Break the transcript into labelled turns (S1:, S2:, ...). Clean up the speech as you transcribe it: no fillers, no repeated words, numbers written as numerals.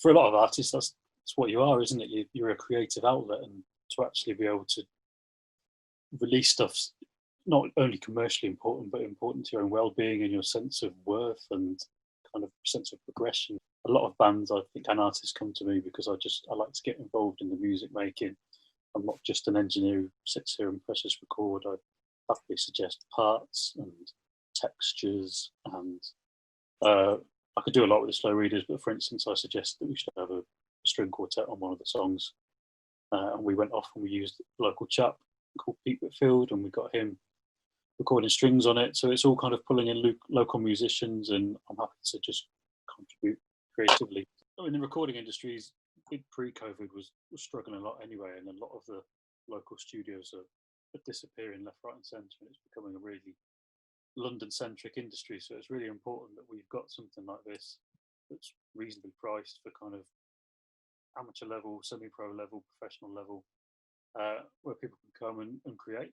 S1: for a lot of artists, that's what you are, isn't it? You're a creative outlet, and to actually be able to release stuff's not only commercially important, but important to your own well-being and your sense of worth and kind of sense of progression. A lot of bands, I think, and artists come to me because I like to get involved in the music making. I'm not just an engineer who sits here and presses record. I happily suggest parts and textures, and I could do a lot with the slow readers. But for instance, I suggest that we should have a string quartet on one of the songs, and we went off and we used a local chap called Pete Whitfield, and we got him recording strings on it. So it's all kind of pulling in local musicians, and I'm happy to just contribute creatively. I mean, the recording industries pre-COVID was struggling a lot anyway, and a lot of the local studios are disappearing left, right, and centre, and it's becoming a really London-centric industry. So it's really important that we've got something like this that's reasonably priced for kind of amateur level, semi-pro level, professional level, where people can come and create.